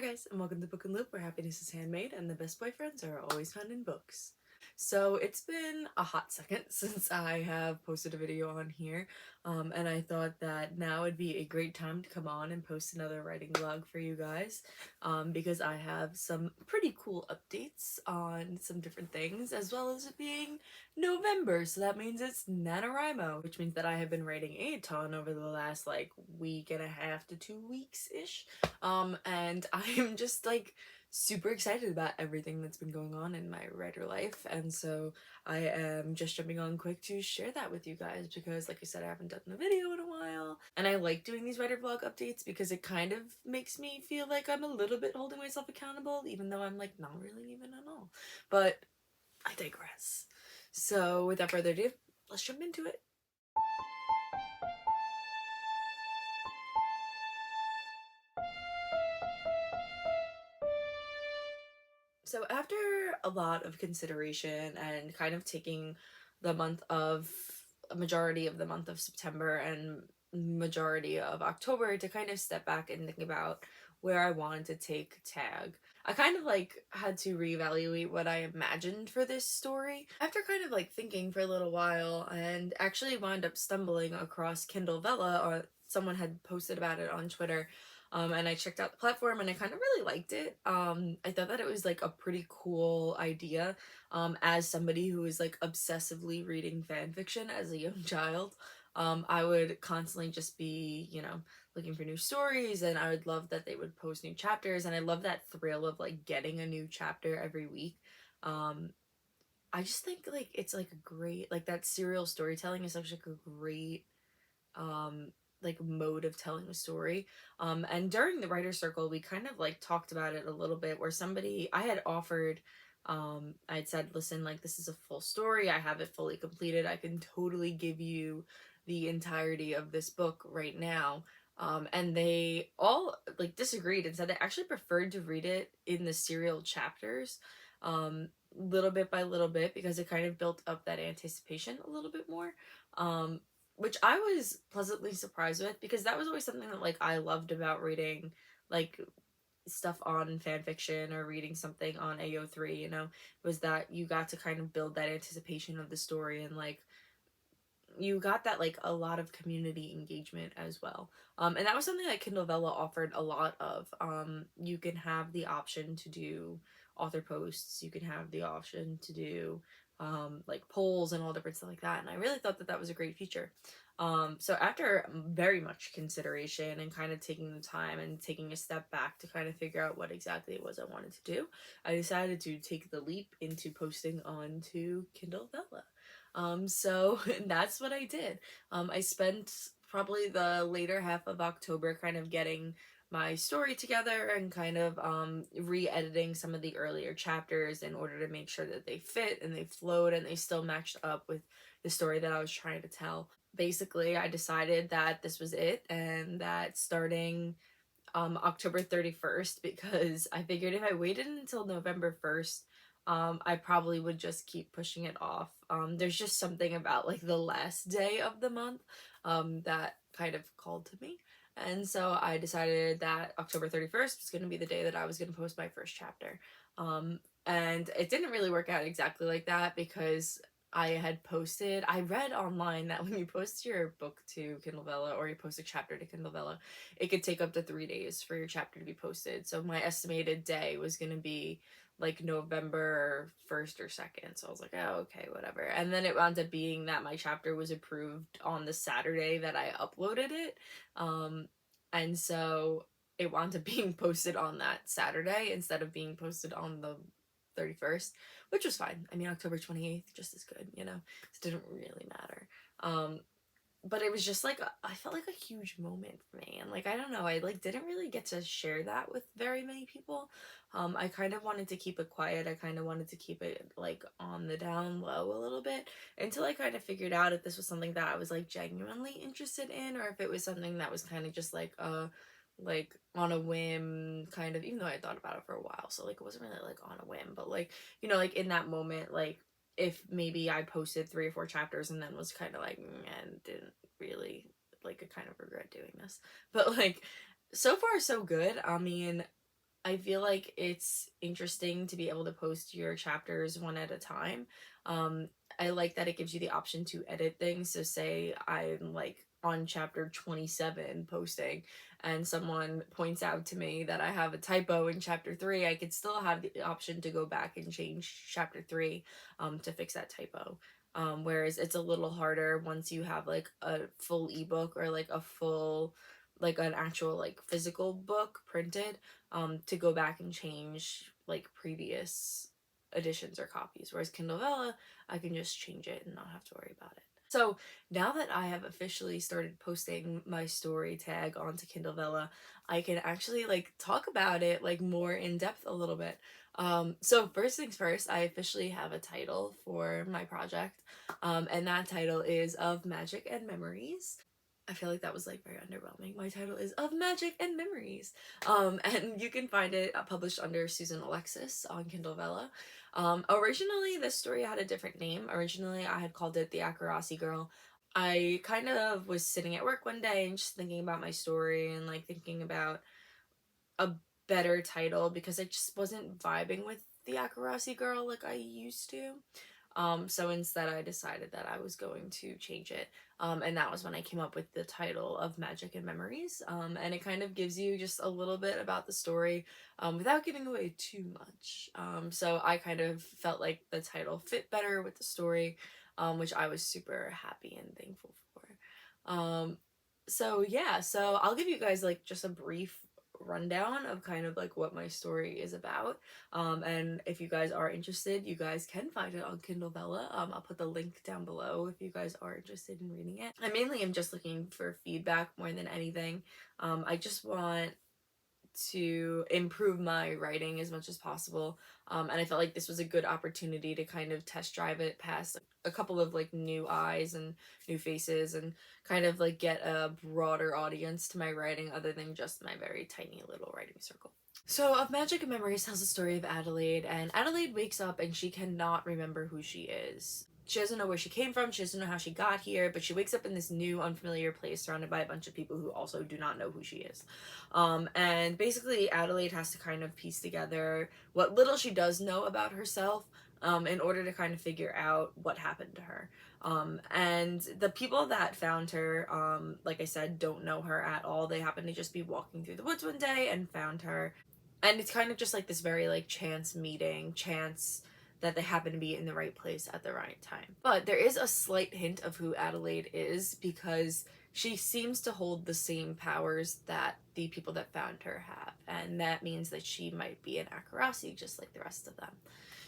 Hi guys, and welcome to Book and Loop, where happiness is handmade and the best boyfriends are always found in books. So it's been a hot second since I have posted a video on here, and I thought that now would be a great time to come on and post another writing vlog for you guys, because I have some pretty cool updates on some different things, as well as it being November, so that means it's NaNoWriMo, which means that I have been writing a ton over the last like week and a half to 2 weeks-ish. And I'm just like super excited about everything that's been going on in my writer life, and so I am just jumping on quick to share that with you guys because, like I said, I haven't done a video in a while, and I like doing these writer vlog updates because it kind of makes me feel like I'm a little bit holding myself accountable, even though I'm like not really even at all. But I digress. So without further ado, let's jump into it. So after a lot of consideration and kind of taking the month of a majority of the month of September and majority of October to kind of step back and think about where I wanted to take Tag, I kind of like had to reevaluate what I imagined for this story. After kind of like thinking for a little while and actually wound up stumbling across Kindle Vella, or someone had posted about it on Twitter, and I checked out the platform and I kind of really liked it. I thought that it was like a pretty cool idea. As somebody who was like obsessively reading fan fiction as a young child, I would constantly just be, looking for new stories, and I would love that they would post new chapters, and I love that thrill of like getting a new chapter every week. Um, I just think like it's like a great, like that serial storytelling is such like a great like mode of telling a story. And during the writer circle we kind of like talked about it a little bit, where somebody I had offered, I'd said, listen, like this is a full story, I have it fully completed, I can totally give you the entirety of this book right now. And they all like disagreed and said they actually preferred to read it in the serial chapters, little bit by little bit, because it kind of built up that anticipation a little bit more. Which I was pleasantly surprised with, because that was always something that like I loved about reading like stuff on fan fiction or reading something on AO3, was that you got to kind of build that anticipation of the story, and like you got that like a lot of community engagement as well. And that was something that Kindle Vella offered a lot of. You can have the option to do author posts, you can have the option to do like polls and all different stuff like that, and I really thought that that was a great feature. So after very much consideration and kind of taking the time and taking a step back to kind of figure out what exactly it was I wanted to do, I decided to take the leap into posting onto Kindle Vella. So that's what I did. I spent probably the later half of October kind of getting my story together and kind of re-editing some of the earlier chapters in order to make sure that they fit and they flowed and they still matched up with the story that I was trying to tell. Basically, I decided that this was it, and that starting October 31st, because I figured if I waited until November 1st, I probably would just keep pushing it off. There's just something about like the last day of the month that kind of called to me. And so I decided that October 31st was going to be the day that I was going to post my first chapter. And it didn't really work out exactly like that, because I read online that when you post your book to Kindle Vella, or you post a chapter to Kindle Vella, it could take up to 3 days for your chapter to be posted. So my estimated day was going to be like November 1st or 2nd. So I was like, oh, okay, whatever. And then it wound up being that my chapter was approved on the Saturday that I uploaded it. And so it wound up being posted on that Saturday instead of being posted on the 31st, which was fine. I mean, October 28th, just as good, It didn't really matter. But it was just like, I felt like a huge moment for me. And like, I don't know, I like didn't really get to share that with very many people. I kind of wanted to keep it quiet. I kind of wanted to keep it like on the down low a little bit until I kind of figured out if this was something that I was like genuinely interested in, or if it was something that was kind of just like on a whim kind of, even though I thought about it for a while, so like it wasn't really like on a whim, but like, like in that moment, like if maybe I posted 3 or 4 chapters and then was kind of like, and didn't really, like, I kind of regret doing this, but like so far so good. I mean, I feel like it's interesting to be able to post your chapters one at a time. Um, I like that it gives you the option to edit things. So, say I'm like on chapter 27 posting, and someone points out to me that I have a typo in chapter 3, I could still have the option to go back and change chapter 3 to fix that typo. Whereas it's a little harder once you have like a full ebook or like a full, like an actual like physical book printed, to go back and change like previous editions or copies. Whereas Kindle Vella, I can just change it and not have to worry about it. So now that I have officially started posting my story tag onto Kindle Vella, I can actually like talk about it like more in depth a little bit. So first things first, I officially have a title for my project, and that title is Of Magic and Memories. I feel like that was like very underwhelming. My title is Of Magic and Memories. And you can find it published under Susan Alexis on Kindle Vella. Originally, this story had a different name. Originally, I had called it The Akarasi Girl. I kind of was sitting at work one day and just thinking about my story and like thinking about a better title because I just wasn't vibing with the Akarasi Girl like I used to. So instead, I decided that I was going to change it. And that was when I came up with the title of Magic and Memories. And it kind of gives you just a little bit about the story without giving away too much. So I kind of felt like the title fit better with the story, which I was super happy and thankful for. So yeah, so I'll give you guys like just a brief rundown of kind of like what my story is about. And if you guys are interested, you guys can find it on Kindle Vella. I'll put the link down below if you guys are interested in reading it. I mainly am just looking for feedback more than anything. I just want to improve my writing as much as possible. And I felt like this was a good opportunity to kind of test drive it past a couple of like new eyes and new faces and kind of like get a broader audience to my writing other than just my very tiny little writing circle. So, Of Magic and Memories tells the story of Adelaide, and Adelaide wakes up and she cannot remember who she is. She doesn't know where she came from, she doesn't know how she got here, but she wakes up in this new, unfamiliar place surrounded by a bunch of people who also do not know who she is. And basically, Adelaide has to kind of piece together what little she does know about herself in order to kind of figure out what happened to her. And the people that found her, like I said, don't know her at all. They happen to just be walking through the woods one day and found her, and it's kind of just like this very like chance meeting, chance that they happen to be in the right place at the right time. But there is a slight hint of who Adelaide is because she seems to hold the same powers that the people that found her have, and that means that she might be an Akarasi just like the rest of them.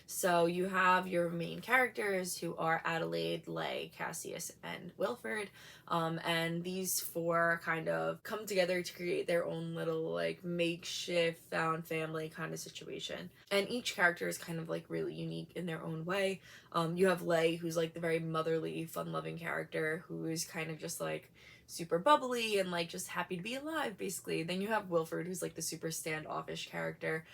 So you have your main characters who are Adelaide, Lay, Cassius, and Wilford. And these four kind of come together to create their own little like makeshift found family kind of situation. And each character is kind of like really unique in their own way. You have Lay, who's like the very motherly, fun-loving character who is kind of just like super bubbly and like just happy to be alive basically. Then you have Wilford, who's like the super standoffish character.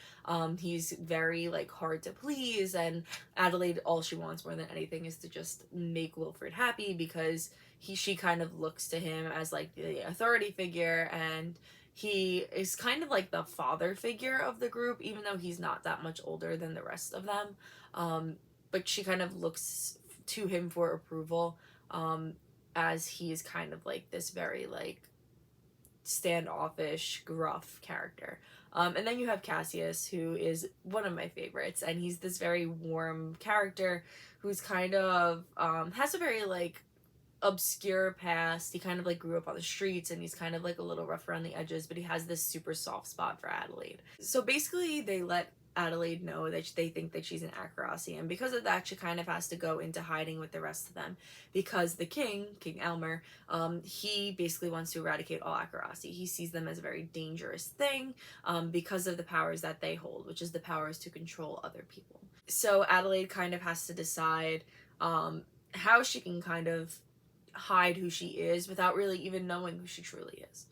He's very like hard to please, and Adelaide, all she wants more than anything is to just make Wilford happy because she kind of looks to him as like the authority figure, and he is kind of like the father figure of the group, even though he's not that much older than the rest of them. But she kind of looks to him for approval, as he's kind of like this very like standoffish, gruff character. And then you have Cassius, who is one of my favorites, and he's this very warm character who's kind of has a very like obscure past. He kind of like grew up on the streets and he's kind of like a little rough around the edges, but he has this super soft spot for Adelaide. So basically, they let Adelaide know that they think that she's an Akarasi, and because of that, she kind of has to go into hiding with the rest of them because the King Elmer, he basically wants to eradicate all Akarasi. He sees them as a very dangerous thing because of the powers that they hold, which is the powers to control other people. So Adelaide kind of has to decide how she can kind of hide who she is without really even knowing who she truly is.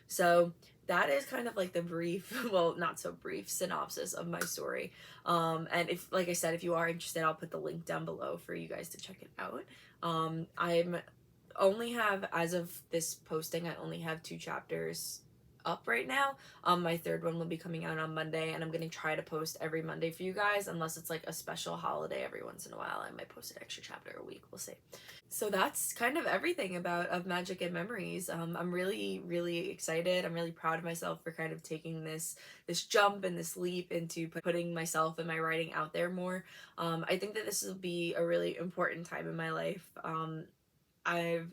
So that is kind of like the brief, well, not so brief synopsis of my story. And if, like I said, if you are interested, I'll put the link down below for you guys to check it out. I'm only have, as of this posting, I only have 2 chapters up right now. My third one will be coming out on Monday, and I'm gonna try to post every Monday for you guys, unless it's like a special holiday every once in a while. I might post an extra chapter a week. We'll see. So that's kind of everything about Of Magic and Memories. I'm really, really excited. I'm really proud of myself for kind of taking this jump and this leap into putting myself and my writing out there more. I think that this will be a really important time in my life. I've kind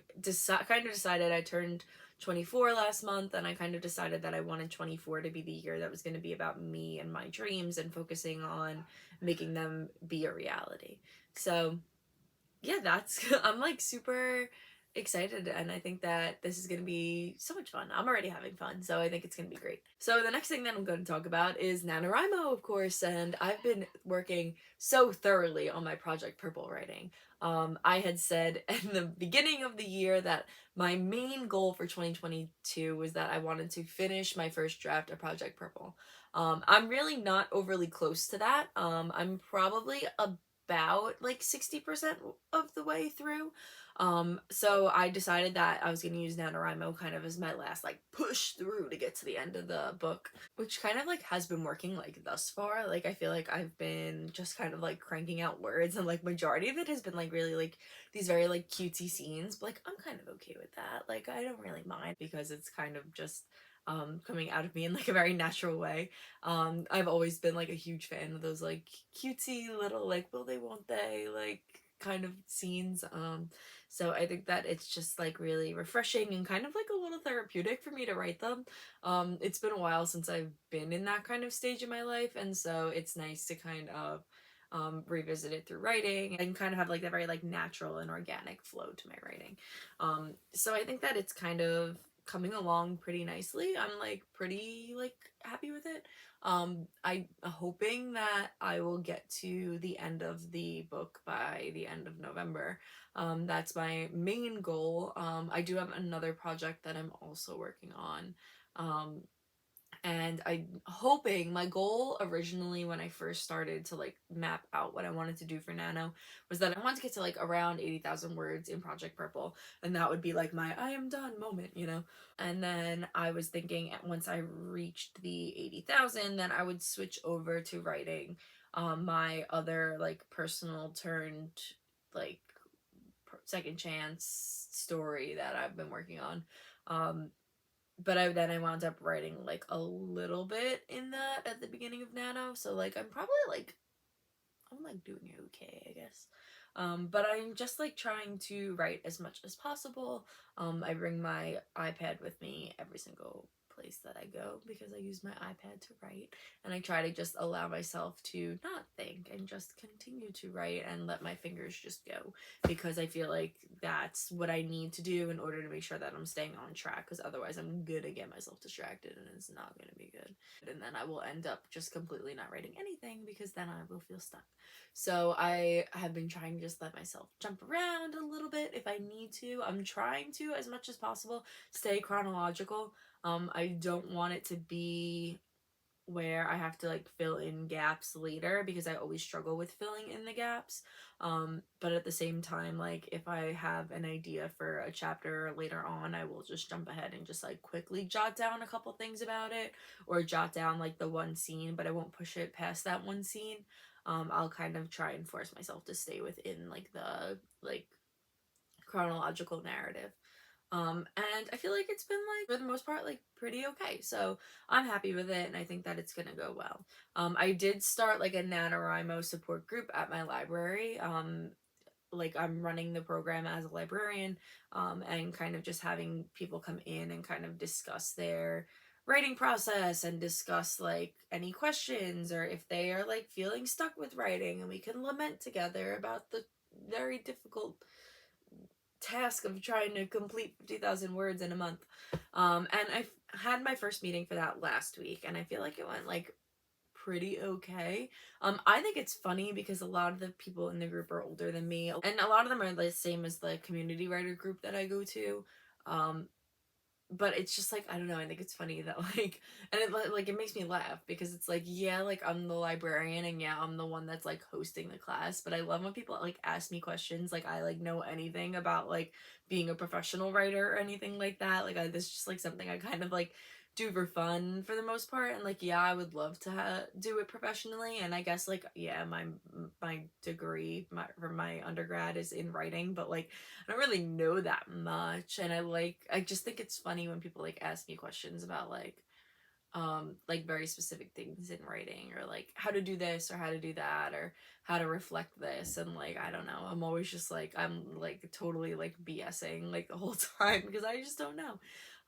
of decided, I turned 24 last month, and I kind of decided that I wanted 24 to be the year that was going to be about me and my dreams and focusing on making them be a reality. So yeah, that's I'm like super excited, and I think that this is going to be so much fun. I'm already having fun, so I think it's going to be great. So the next thing that I'm going to talk about is NaNoWriMo, of course, and I've been working so thoroughly on my Project Purple writing. I had said in the beginning of the year that my main goal for 2022 was that I wanted to finish my first draft of Project Purple. I'm really not overly close to that. I'm probably about like 60% of the way through. So I decided that I was going to use NaNoWriMo kind of as my last like push through to get to the end of the book, which kind of like has been working like thus far. Like I feel like I've been just kind of like cranking out words, and like majority of it has been like really like these very like cutesy scenes, but like I'm kind of okay with that. Like I don't really mind because it's kind of just coming out of me in like a very natural way. I've always been like a huge fan of those like cutesy little like will they won't they like kind of scenes. So I think that it's just like really refreshing and kind of like a little therapeutic for me to write them. It's been a while since I've been in that kind of stage in my life, and so it's nice to kind of revisit it through writing and kind of have like that very like natural and organic flow to my writing. So I think that it's kind of coming along pretty nicely. I'm like pretty like happy with it. I'm hoping that I will get to the end of the book by the end of November. That's my main goal. I do have another project that I'm also working on. Um, and I'm hoping, my goal originally when I first started to like map out what I wanted to do for NaNo was that I wanted to get to like around 80,000 words in Project Purple, and that would be like my I am done moment, you know. And then I was thinking once I reached the 80,000, then I would switch over to writing my other like personal turned like second chance story that I've been working on. But then I wound up writing like a little bit in that at the beginning of NaNo, so like I'm like doing okay, I guess. But I'm just like trying to write as much as possible. I bring my iPad with me every single place that I go because I use my iPad to write, and I try to just allow myself to not think and just continue to write and let my fingers just go, because I feel like that's what I need to do in order to make sure that I'm staying on track, because otherwise I'm gonna get myself distracted and it's not gonna be good. And then I will end up just completely not writing anything because then I will feel stuck. So I have been trying to just let myself jump around a little bit if I need to. I'm trying to, as much as possible, stay chronological. I don't want it to be where I have to like fill in gaps later, because I always struggle with filling in the gaps. But at the same time, like if I have an idea for a chapter later on, I will just jump ahead and just like quickly jot down a couple things about it, or jot down like the one scene, but I won't push it past that one scene. I'll kind of try and force myself to stay within like the like chronological narrative. And I feel like it's been like for the most part like pretty okay. So I'm happy with it, and I think that it's gonna go well. I did start like a NaNoWriMo support group at my library. Like I'm running the program as a librarian, and kind of just having people come in and kind of discuss their writing process and discuss like any questions, or if they are like feeling stuck with writing, and we can lament together about the very difficult task of trying to complete 50,000 words in a month. And I had my first meeting for that last week, and I feel like it went like pretty okay. I think it's funny because a lot of the people in the group are older than me, and a lot of them are the same as the community writer group that I go to. Um, but it's just like I don't know, I think it's funny that like, and it makes me laugh because it's like, yeah, like I'm the librarian, and yeah, I'm the one that's like hosting the class, but I love when people like ask me questions like I like know anything about like being a professional writer or anything like that. Like this is just like something I kind of like do for fun for the most part, and like, yeah, I would love to do it professionally, and I guess like, yeah, my degree for my undergrad is in writing, but like I don't really know that much, and I just think it's funny when people like ask me questions about like very specific things in writing, or like how to do this or how to do that or how to reflect this, and like I don't know, I'm always just like, I'm like totally like BSing like the whole time because I just don't know.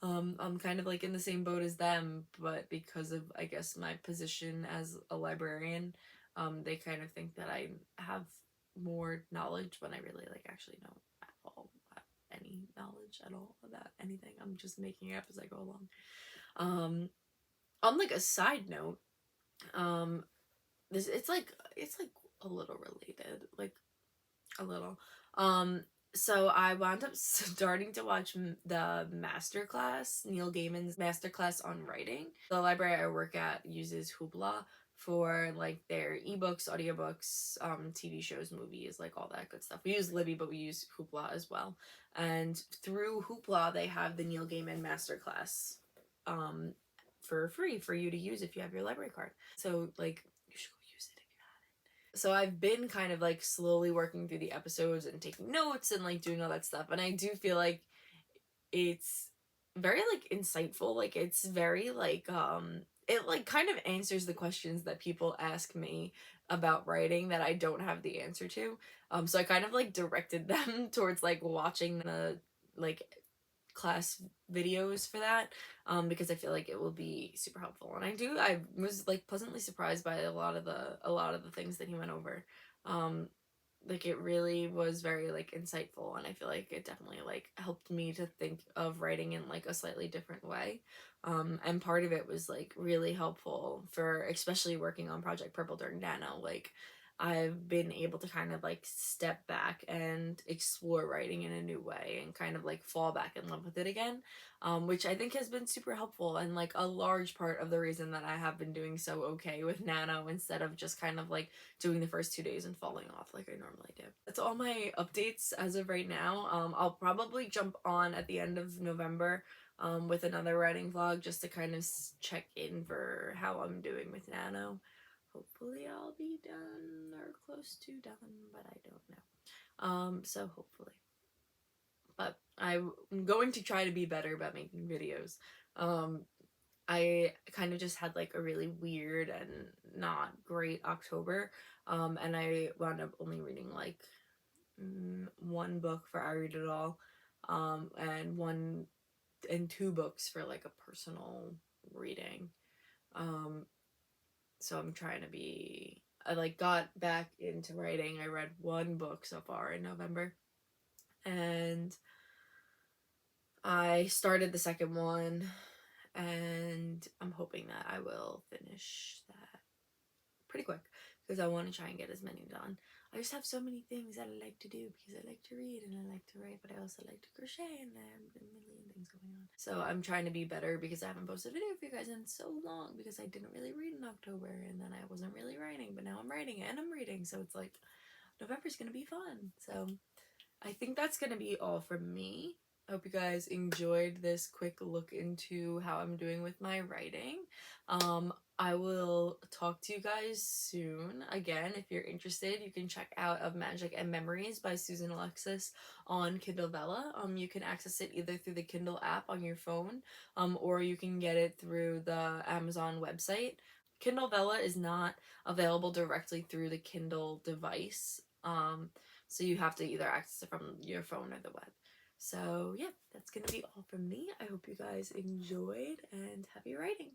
I'm kind of like in the same boat as them, but because of, I guess, my position as a librarian, they kind of think that I have more knowledge when I really like actually don't at all have any knowledge at all about anything. I'm just making it up as I go along. On like a side note, um this it's like a little related, like a little. So I wound up starting to watch the masterclass, Neil Gaiman's masterclass on writing. The library I work at uses Hoopla for like their ebooks, audiobooks, TV shows, movies, like all that good stuff. We use Libby, but we use Hoopla as well. And through Hoopla, they have the Neil Gaiman masterclass um for free for you to use if you have your library card. So like you should go use it if you have it. So I've been kind of like slowly working through the episodes and taking notes and like doing all that stuff. And I do feel like it's very like insightful. Like it's very like it like kind of answers the questions that people ask me about writing that I don't have the answer to. So I kind of like directed them towards like watching the like class videos for that, because I feel like it will be super helpful. And I was like pleasantly surprised by a lot of the things that he went over. um like it really was very like insightful, and I feel like it definitely like helped me to think of writing in like a slightly different way. And part of it was like really helpful for especially working on Project Purple during Nano. Like I've been able to kind of like step back and explore writing in a new way and kind of like fall back in love with it again, which I think has been super helpful, and like a large part of the reason that I have been doing so okay with Nano instead of just kind of like doing the first 2 days and falling off like I normally do. That's all my updates as of right now. I'll probably jump on at the end of November with another writing vlog just to kind of check in for how I'm doing with Nano. Hopefully I'll be done or close to done, but I don't know. So hopefully. But I'm going to try to be better about making videos. I kind of just had like a really weird and not great October. And I wound up only reading like one book for I Read It All, and one and two books for like a personal reading. Um, so I'm trying to be. I like got back into writing. I read one book so far in November, and I started the second one, and I'm hoping that I will finish that pretty quick because I want to try and get as many done. I just have so many things that I like to do because I like to read and I like to write, but I also like to crochet, and I have a million things going on. So I'm trying to be better because I haven't posted a video for you guys in so long because I didn't really read in October, and then I wasn't really writing, but now I'm writing and I'm reading, so it's like November's gonna be fun. So I think that's gonna be all from me. I hope you guys enjoyed this quick look into how I'm doing with my writing. I will talk to you guys soon. Again, if you're interested, you can check out Of Magic and Memories by Susan Alexis on Kindle Vella. You can access it either through the Kindle app on your phone, or you can get it through the Amazon website. Kindle Vella is not available directly through the Kindle device. So you have to either access it from your phone or the web. So yeah, that's gonna be all from me. I hope you guys enjoyed and happy writing.